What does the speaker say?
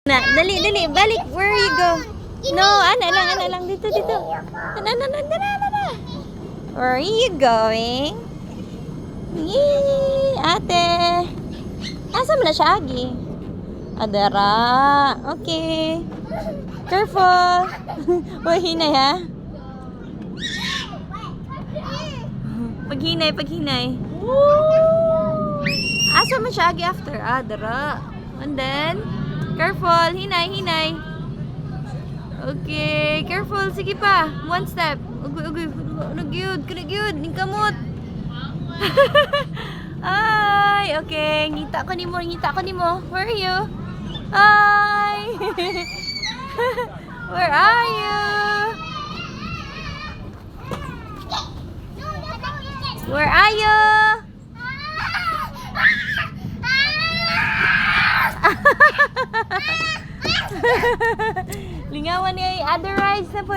Na, dali, dali, balik. Where you go? No, ana lang. Dito. Ana. Where are you going? Yee, ate. Asa mo na siya, Agi? Adara. Okay. Careful. Uy, hinay ha? Paghinay. Woo! Asa mo siya, Agi, after? Adara. And then, careful. Hinay. Okay, careful. Sige pa. One step. Ugoy. Kanagyud. Ningkamot. Ay, okay. Ngita ko nimo. Where are you? Ay. Where are you? Where are you? Lingawan niya. Other rides na po.